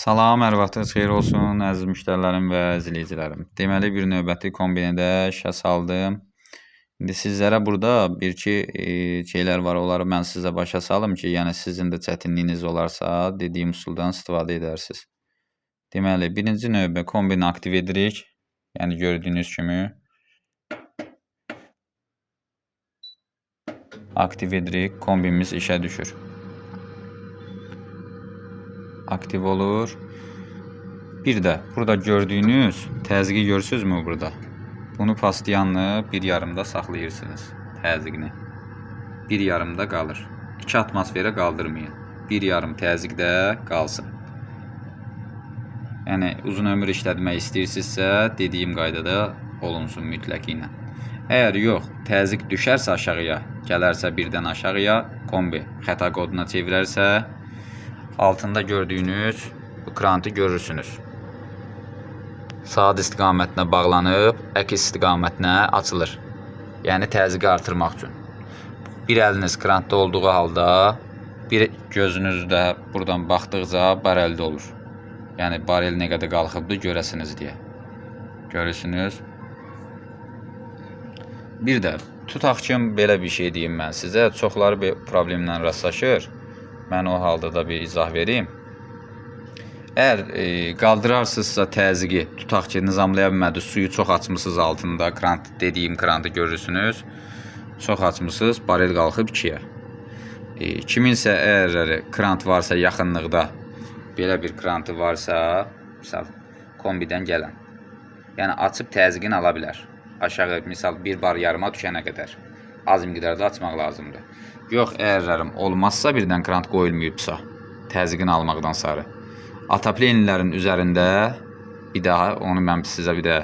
Salam, hər vaxtınız xeyir olsun, əziz müştərilərim və izləyicilərim. Deməli, bir növbəti kombinədə işə saldım. İndi sizlərə burada bir-iki şeylər var, onları mən sizə başa salım ki, yəni sizin də çətinliyiniz olarsa, dediyim üsuldan istifadə edərsiniz. Deməli, birinci növbə kombini aktiv edirik. Yəni gördüyünüz kimi aktiv edirik, kombinimiz işə düşür. Aktiv olur. Bir də burada gördüyünüz təzyiqi görürsünüzmü burada? Bunu pastiyanlı bir yarımda saxlayırsınız təzyiqini. Bir yarımda qalır. 2 atmosferə qaldırmayın. Bir yarım təzyiqdə qalsın. Yəni uzun ömür işlətmək istəyirsinizsə, dediyim qaydada olunsun mütləq ilə. Əgər yox, təzyiq düşərsə aşağıya, gələrsə birdən aşağıya, kombi xəta koduna çevirərsə, altında gördüyünüz bu krantı görürsünüz. Saat istiqamətinə bağlanıb, əks istiqamətinə açılır. Yəni təzyiqi artırmaq üçün. Bir əliniz krantda olduğu halda, bir gözünüz də buradan baxdıqca bareldə olur. Yəni barel nə qədər qalxıbdır görəsiniz deyə. Görürsünüz. Bir də tutaq ki, belə bir şey deyim mən sizə. Çoxları bir problemlə rastlaşır. Mən o halda da bir izah vereyim. Əgər qaldırarsınızsa təzyiqi, tutaq ki, nizamlaya bilmədi, suyu çox açmışsınız altında, krant, dediyim krantı görürsünüz. Çox açmışsınız, barel qalxıb 2-yə. Kiminsə əgər krant varsa yaxınlıqda, belə bir krantı varsa, misal, kombidən gələn. Yəni açıb təzyiqini ala bilər. Aşağı, misal, bir bar yarıma düşənə qədər. Az miqdarda açmaq lazımdır. Yox, əgərlərim olmazsa, birdən krant qoyulmayıbsa, təzyiqini almaqdan sarı. Ataplenlərin üzərində, bir daha onu mən sizə bir də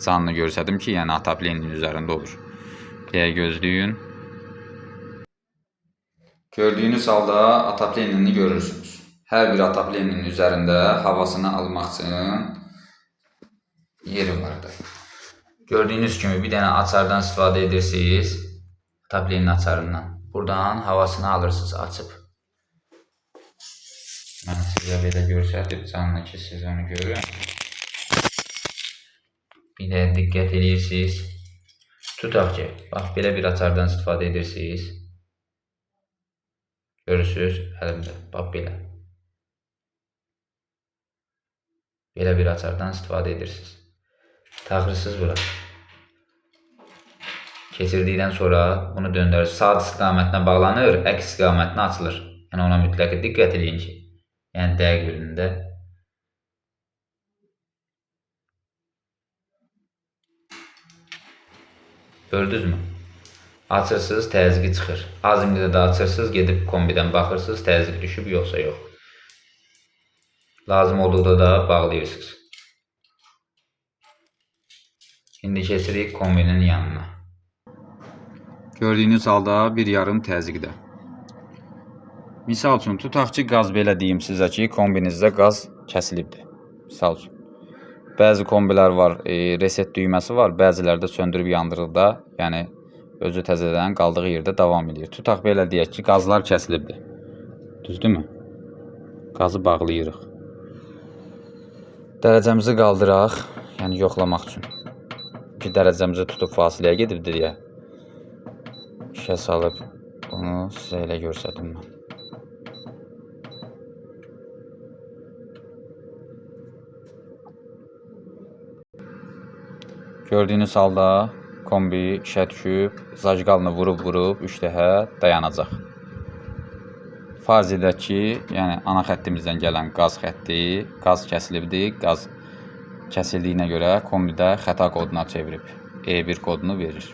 canlı görsədim ki, yəni ataplenin üzərində olur. Deyə gözləyin. Gördüyünüz halda ataplenini görürsünüz. Hər bir ataplenin üzərində havasını almaq üçün yeri vardır. Gördüyünüz kimi bir dənə açardan istifadə edirsiniz, ataplenin açarından. Buradan havasını alırsınız açıb. Mən sizə belə görsədib canlı ki, siz onu görün. Bir də diqqət edirsiniz. Tutaq ki, bax, belə bir açardan istifadə edirsiniz. Görürsünüz, əlimdə, bax, belə. Belə bir açardan istifadə edirsiniz. Taxırsınız bura. Keçirdikdən sonra bunu döndürürsünüz. Saat istiqamətinə bağlanır, əks istiqamətinə açılır. Yəni ona mütləq diqqət edin ki, yəni dəqiq birində. Gördünüzmü? Açırsınız, təzyiqi çıxır. Az miqdarda açırsınız, gedib kombidən baxırsınız, təzyiq düşüb, yoxsa yox. Lazım olduqda da bağlayırsınız. İndi keçirik kombinin yanına. Gördüyünüz halda bir yarım təzyiqdə. Misal üçün, tutaq ki, qaz belə deyim sizə ki, kombinizdə qaz kəsilibdir. Misal üçün. Bəzi kombilər var, reset düyməsi var, bəzilərdə söndürüb yandırıqda, yəni özü təzədən qaldığı yerdə davam edir. Tutaq belə deyək ki, qazlar kəsilibdir. Düzdürmü? Qazı bağlayırıq. Dərəcəmizi qaldıraq, yəni yoxlamaq üçün. Ki, dərəcəmizi tutub fasiləyə gedibdir deyə. İşə salıb, bunu sizə elə görsədim mən. Gördüyünüz halda kombi işə düşüb, zajqalını vurub 3 dəfə dayanacaq. Farz edək ki, yəni ana xəttimizdən gələn qaz xətti, qaz kəsilibdir, qaz kəsildiyinə görə kombidə xəta koduna çevirib, E1 kodunu verir.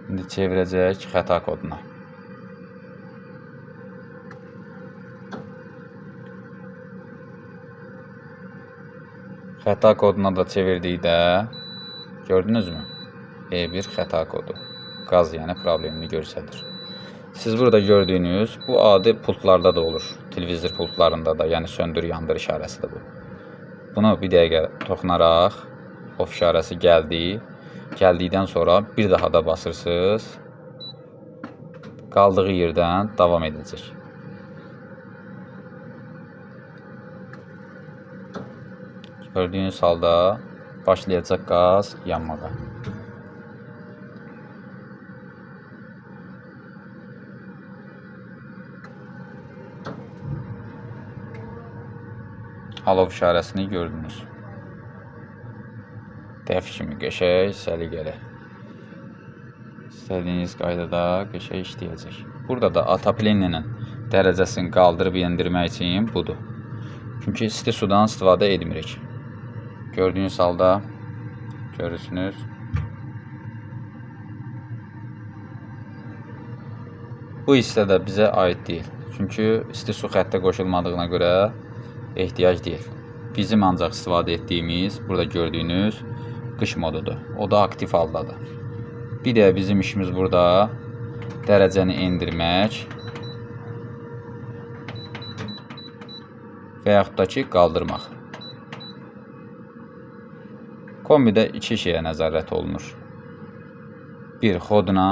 İndi çevirəcək xəta koduna. Xəta koduna da çevirdikdə, gördünüzmü? E1 xəta kodu. Qaz yəni problemini göstərir. Siz burada gördüyünüz, bu adi pultlarda da olur. Televizor pultlarında da, yəni söndür, yandır işarəsidir bu. Bunu bir dəqiqə toxunaraq, off işarəsi gəldi. Gəldikdən sonra bir daha da basırsınız. Qaldığı yerdən davam edəcək. Gördüyünüz halda başlayacaq qaz yanmağa. Alov işarəsini gördünüz. Dəf kimi qəşəng, səliqəli. İstədiyiniz qaydada qəşəng işləyəcək. Burada da atapleninin dərəcəsini qaldırıb endirmək üçün budur. Çünki isti sudan istifadə etmirik. Gördüyünüz halda görürsünüz. Bu hissə də bizə aid deyil. Çünki isti su xəttə qoşulmadığına görə ehtiyac deyil. Bizim ancaq istifadə etdiyimiz burada gördüyünüz qış modudur. O da aktiv haldadır. Bir də bizim işimiz burada dərəcəni endirmək və yaxud da ki qaldırmaq. Kombidə iki şeyə nəzarət olunur. 1. Xoduna,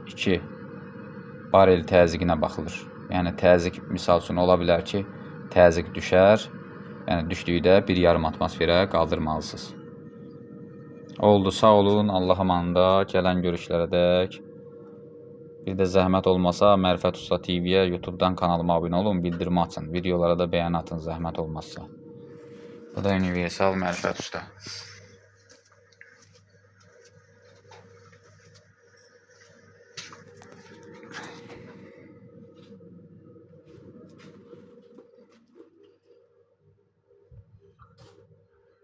2. Barel təzyiqinə baxılır. Yəni təzyiq misal üçün ola bilər ki, təzyiq düşər. Yəni düşdükdə 1,5 atmosferə qaldırmalısınız. Oldu, sağ olun, Allah amanında, gələn görüşlərə dək. Bir də zəhmət olmasa Mərifət Usta TV-yə YouTube-dan kanalıma abunə olun, bildirimi açın. Videolara da bəyən atın, zəhmət olmazsa. Bu da Universal Mərifət Usta.